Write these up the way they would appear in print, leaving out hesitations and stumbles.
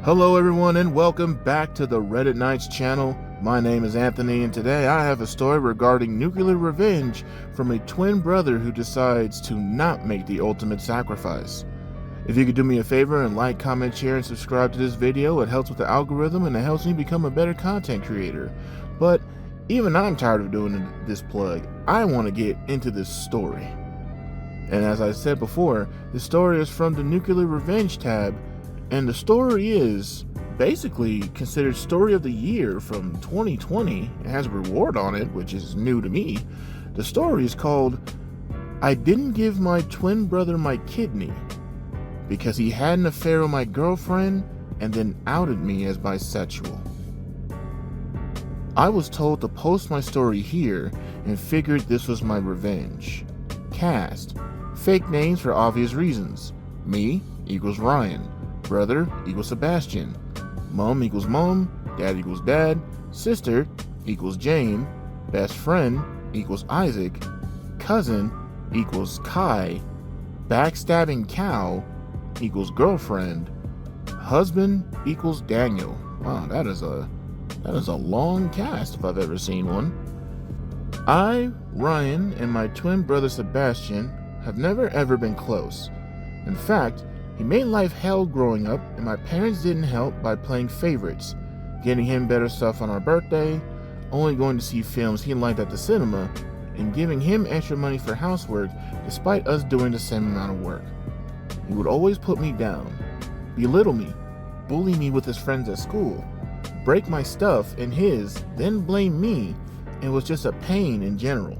Hello everyone and welcome back to the Reddit Knights channel. My name is Anthony and today I have a story regarding nuclear revenge from a twin brother who decides to not make the ultimate sacrifice. If you could do me a favor and like, comment, share, and subscribe to this video, it helps with the algorithm and it helps me become a better content creator. But even I'm tired of doing this plug. I want to get into this story. And as I said before, the story is from the Nuclear Revenge tab. And the story is basically considered story of the year from 2020. It has a reward on it, which is new to me. The story is called I Didn't Give My Twin Brother My Kidney Because He Had an Affair with My Girlfriend and Then Outed Me as Bisexual. I was told to post my story here and figured this was my revenge. Cast: fake names for obvious reasons. Me equals Ryan. Brother equals Sebastian. Mom equals mom. Dad equals dad. Sister equals Jane. Best friend equals Isaac. Cousin equals Kai. Backstabbing cow equals girlfriend. Husband equals Daniel. Wow, that is a long cast if I've ever seen one. I, Ryan, and my twin brother Sebastian have never ever been close. In fact, he made life hell growing up, and my parents didn't help by playing favorites, getting him better stuff on our birthday, only going to see films he liked at the cinema, and giving him extra money for housework despite us doing the same amount of work. He would always put me down, belittle me, bully me with his friends at school, break my stuff and his, then blame me, and was just a pain in general.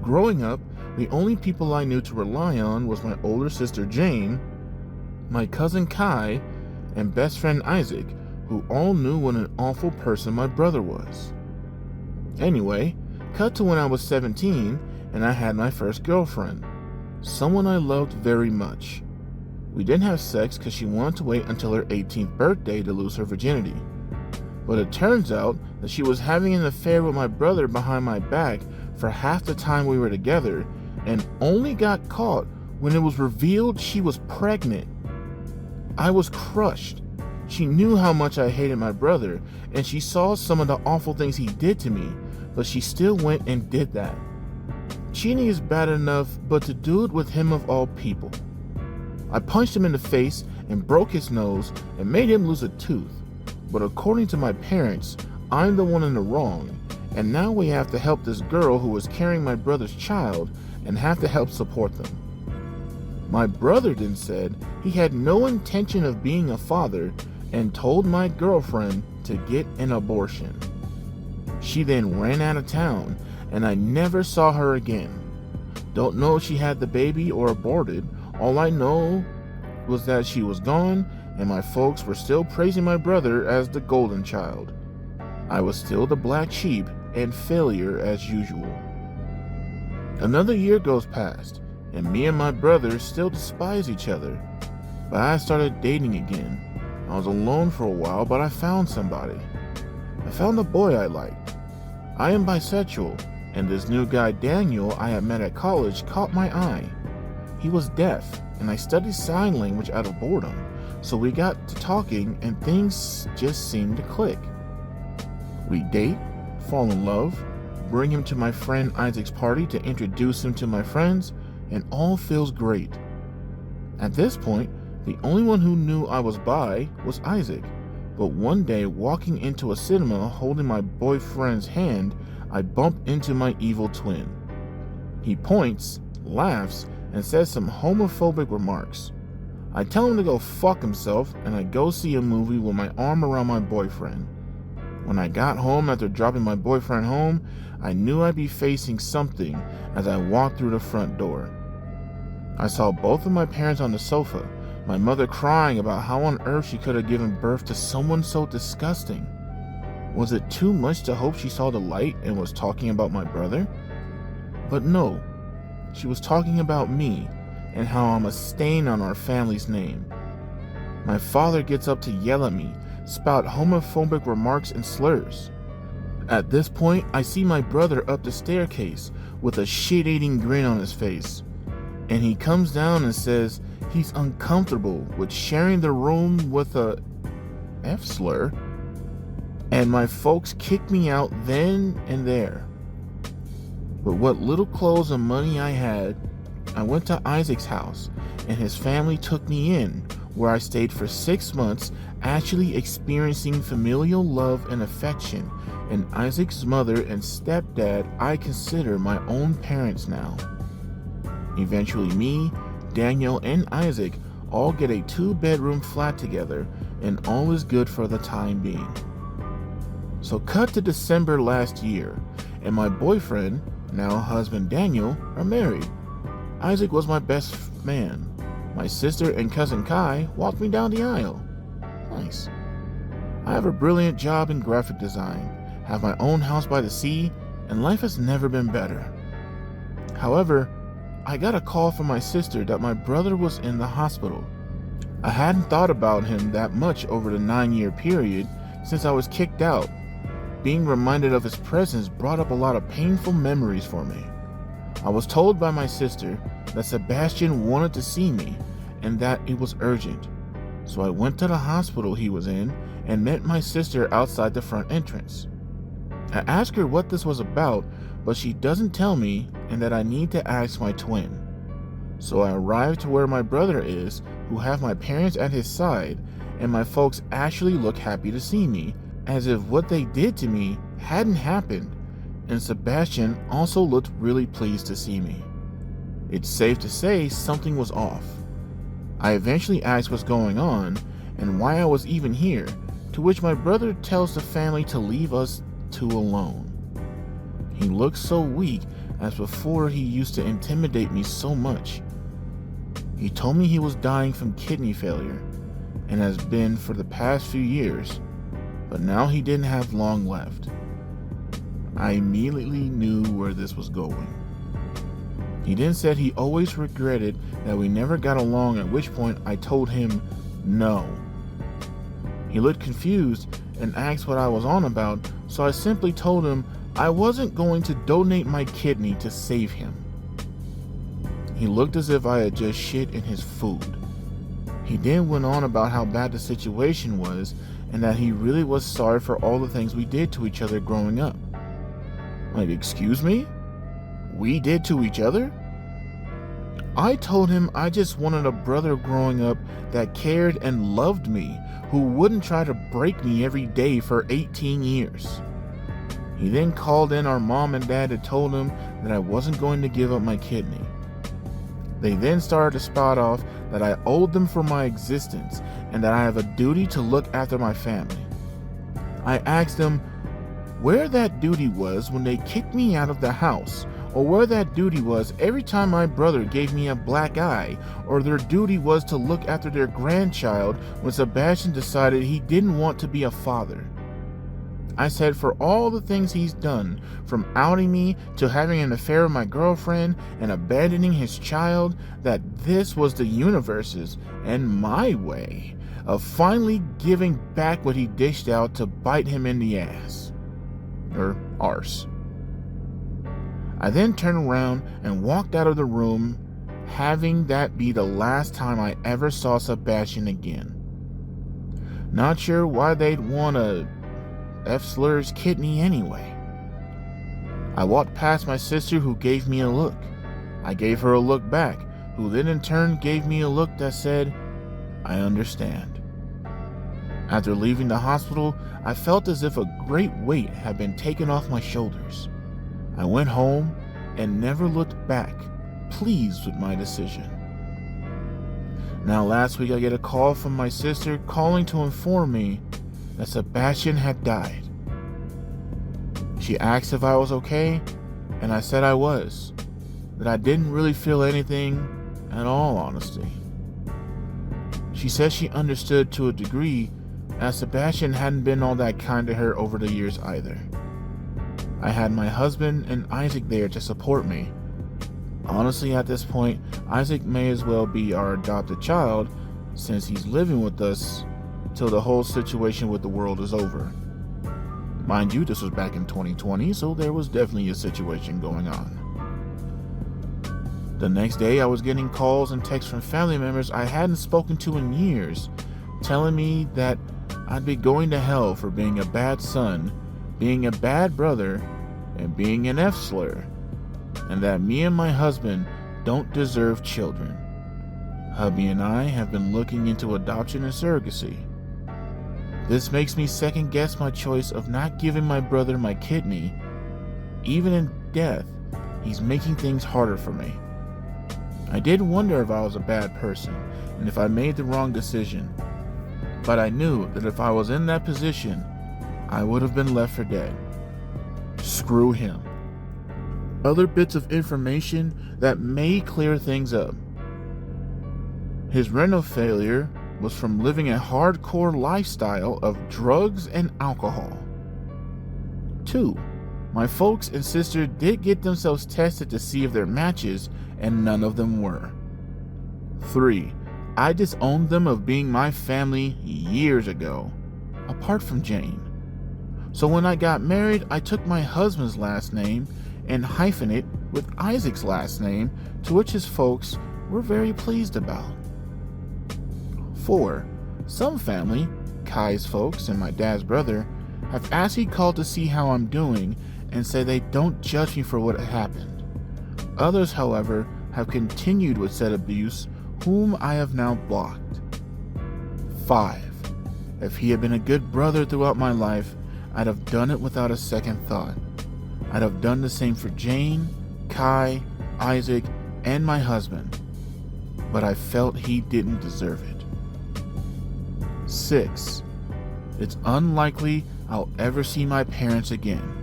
Growing up, the only people I knew to rely on was my older sister Jane, my cousin Kai, and best friend Isaac, who all knew what an awful person my brother was. Anyway, cut to when I was 17 and I had my first girlfriend, someone I loved very much. We didn't have sex because she wanted to wait until her 18th birthday to lose her virginity. But it turns out that she was having an affair with my brother behind my back for half the time we were together, and only got caught when it was revealed she was pregnant. I was crushed. She knew how much I hated my brother, and she saw some of the awful things he did to me, but she still went and did that. Cheating is bad enough, but to do it with him of all people. I punched him in the face and broke his nose and made him lose a tooth. But according to my parents, I'm the one in the wrong, and now we have to help this girl who was carrying my brother's child and have to help support them. My brother then said he had no intention of being a father and told my girlfriend to get an abortion. She then ran out of town and I never saw her again. Don't know if she had the baby or aborted. All I know was that she was gone and my folks were still praising my brother as the golden child. I was still the black sheep and failure as usual. Another year goes past, and me and my brother still despise each other. But I started dating again. I was alone for a while, but I found somebody. I found a boy I liked. I am bisexual, and this new guy Daniel I had met at college caught my eye. He was deaf, and I studied sign language out of boredom, so we got to talking and things just seemed to click. We date, fall in love, bring him to my friend Isaac's party to introduce him to my friends, and all feels great. At this point, the only one who knew I was bi was Isaac, but one day walking into a cinema holding my boyfriend's hand, I bump into my evil twin. He points, laughs, and says some homophobic remarks. I tell him to go fuck himself, and I go see a movie with my arm around my boyfriend. When I got home after dropping my boyfriend home, I knew I'd be facing something as I walked through the front door. I saw both of my parents on the sofa, my mother crying about how on earth she could have given birth to someone so disgusting. Was it too much to hope she saw the light and was talking about my brother? But no, she was talking about me and how I'm a stain on our family's name. My father gets up to yell at me, spout homophobic remarks and slurs. At this point, I see my brother up the staircase with a shit-eating grin on his face, and he comes down and says He's uncomfortable with sharing the room with a F slur, and my folks kicked me out then and there. With what little clothes and money I had, I went to Isaac's house, and his family took me in, where I stayed for 6 months, actually experiencing familial love and affection, and Isaac's mother and stepdad I consider my own parents now. Eventually me, Daniel, and Isaac all get a 2-bedroom flat together, and all is good for the time being. So cut to December last year, and my boyfriend, now husband Daniel, are married. Isaac was my best man. My sister and cousin Kai walked me down the aisle. Nice. I have a brilliant job in graphic design, have my own house by the sea, and life has never been better. However, I got a call from my sister that my brother was in the hospital. I hadn't thought about him that much over the 9-year period since I was kicked out. Being reminded of his presence brought up a lot of painful memories for me. I was told by my sister that Sebastian wanted to see me and that it was urgent. So I went to the hospital he was in and met my sister outside the front entrance. I asked her what this was about, but she doesn't tell me, and that I need to ask my twin. So I arrived to where my brother is, who have my parents at his side, and my folks actually look happy to see me, as if what they did to me hadn't happened, and Sebastian also looked really pleased to see me. It's safe to say something was off. I eventually asked what's going on and why I was even here, to which my brother tells the family to leave us two alone. He looks so weak, as before he used to intimidate me so much. He told me he was dying from kidney failure, and has been for the past few years, but now he didn't have long left. I immediately knew where this was going. He then said he always regretted that we never got along, at which point I told him no. He looked confused and asked what I was on about, so I simply told him I wasn't going to donate my kidney to save him. He looked as if I had just shit in his food. He then went on about how bad the situation was and that he really was sorry for all the things we did to each other growing up. Like, excuse me? We did to each other? I told him I just wanted a brother growing up that cared and loved me, who wouldn't try to break me every day for 18 years. He then called in our mom and dad and told them that I wasn't going to give up my kidney. They then started to spout off that I owed them for my existence and that I have a duty to look after my family. I asked them where that duty was when they kicked me out of the house, or where that duty was every time my brother gave me a black eye, or their duty was to look after their grandchild when Sebastian decided he didn't want to be a father. I said for all the things he's done, from outing me to having an affair with my girlfriend and abandoning his child, that this was the universe's and my way of finally giving back what he dished out to bite him in the ass. Or arse. I then turned around and walked out of the room, having that be the last time I ever saw Sebastian again. Not sure why they'd want a F-slur's kidney anyway. I walked past my sister, who gave me a look. I gave her a look back, who then in turn gave me a look that said, I understand. After leaving the hospital, I felt as if a great weight had been taken off my shoulders. I went home and never looked back, pleased with my decision. Now last week I get a call from my sister calling to inform me that Sebastian had died. She asked if I was okay, and I said I was, that I didn't really feel anything at all, honestly. She said she understood to a degree, as Sebastian hadn't been all that kind to her over the years either. I had my husband and Isaac there to support me. Honestly, at this point, Isaac may as well be our adopted child, since he's living with us till the whole situation with the world is over. Mind you, this was back in 2020, so there was definitely a situation going on. The next day, I was getting calls and texts from family members I hadn't spoken to in years, telling me that I'd be going to hell for being a bad son, being a bad brother, and being an F-slur, and that me and my husband don't deserve children. Hubby and I have been looking into adoption and surrogacy. This makes me second guess my choice of not giving my brother my kidney. Even in death, he's making things harder for me. I did wonder if I was a bad person and if I made the wrong decision, but I knew that if I was in that position, I would have been left for dead. Screw him. Other bits of information that may clear things up. His renal failure was from living a hardcore lifestyle of drugs and alcohol. 2. My folks and sister did get themselves tested to see if they're matches, and none of them were. 3. I disowned them of being my family years ago, apart from Jane. So when I got married, I took my husband's last name and hyphened it with Isaac's last name, to which his folks were very pleased about. 4. Some family, Kai's folks and my dad's brother, have asked me called to see how I'm doing and say they don't judge me for what happened. Others, however, have continued with said abuse, whom I have now blocked. 5. If he had been a good brother throughout my life, I'd have done it without a second thought. I'd have done the same for Jane, Kai, Isaac, and my husband, but I felt he didn't deserve it. 6. It's unlikely I'll ever see my parents again,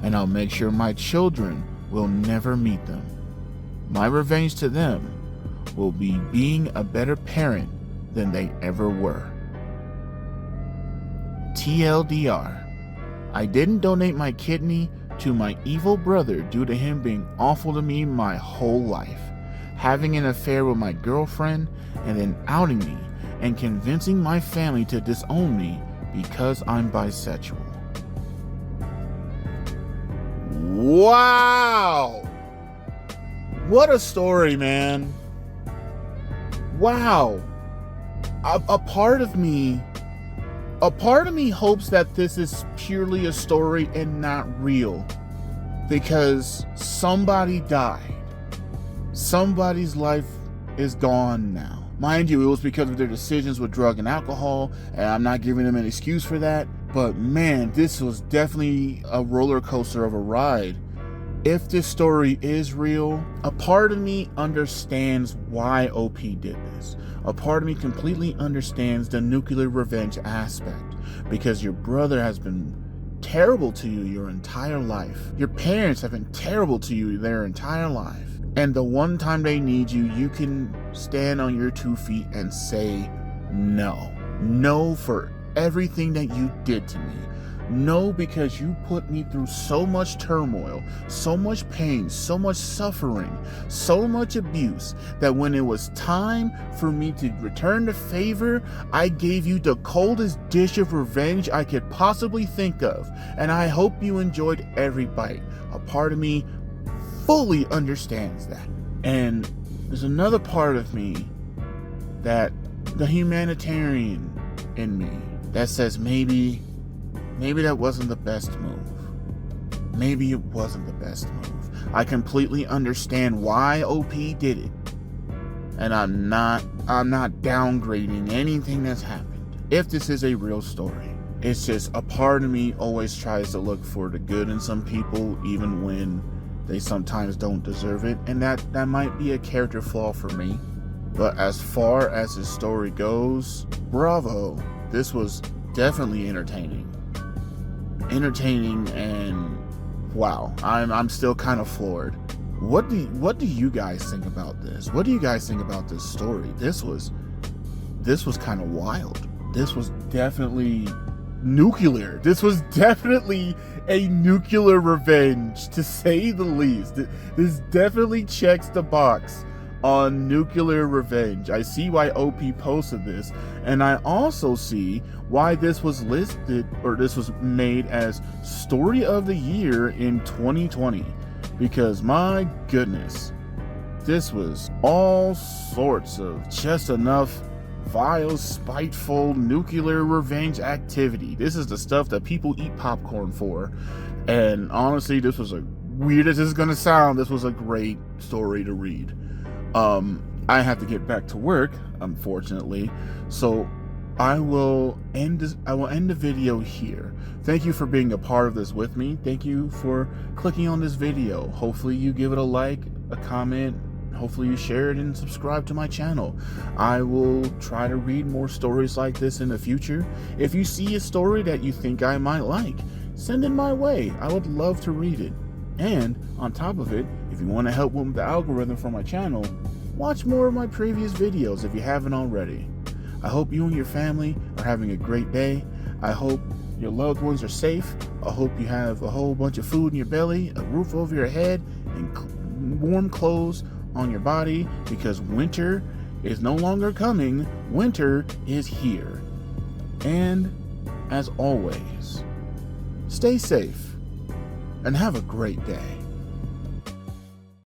and I'll make sure my children will never meet them. My revenge to them will be being a better parent than they ever were. TLDR, I didn't donate my kidney to my evil brother due to him being awful to me my whole life, having an affair with my girlfriend, and then outing me and convincing my family to disown me because I'm bisexual. Wow! What a story, man. Wow. A part of me hopes that this is purely a story and not real, because somebody died. Somebody's life is gone now. Mind you, it was because of their decisions with drug and alcohol, and I'm not giving them an excuse for that, but man, this was definitely a roller coaster of a ride. If this story is real, a part of me understands why OP did this. A part of me completely understands the nuclear revenge aspect, because your brother has been terrible to you your entire life. Your parents have been terrible to you their entire life. And the one time they need you, you can stand on your 2 feet and say no. No for everything that you did to me. No, because you put me through so much turmoil, so much pain, so much suffering, so much abuse, that when it was time for me to return the favor, I gave you the coldest dish of revenge I could possibly think of. And I hope you enjoyed every bite. A part of me fully understands that. And there's another part of me, that the humanitarian in me, that says maybe that wasn't the best move. Maybe it wasn't the best move. I completely understand why OP did it. And I'm not downgrading anything that's happened. If this is a real story, it's just a part of me always tries to look for the good in some people, even when they sometimes don't deserve it, and that might be a character flaw for me. But as far as the story goes, bravo. This was definitely entertaining, and wow, I'm still kind of floored. What do you guys think about this? What do you guys think about this story? This was kind of wild. This was definitely nuclear. This was definitely a nuclear revenge, to say the least. This definitely checks the box on nuclear revenge. I see why OP posted this, and I also see why this was listed, or this was made as Story of the Year in 2020, because my goodness, this was all sorts of just enough vile, spiteful, nuclear revenge activity. This is the stuff that people eat popcorn for. And honestly, this was weird as this is gonna sound, this was a great story to read. I have to get back to work, unfortunately, so I will end the video here. Thank you for being a part of this with me. Thank you for clicking on this video. Hopefully you give it a like, a comment, hopefully you share it and subscribe to my channel. I will try to read more stories like this in the future. If you see a story that you think I might like, send it my way. I would love to read it. And on top of it, if you want to help with the algorithm for my channel, watch more of my previous videos if you haven't already. I hope you and your family are having a great day. I hope your loved ones are safe. I hope you have a whole bunch of food in your belly, a roof over your head, and warm clothes on your body, because winter is no longer coming. Winter is here. And as always, stay safe and have a great day.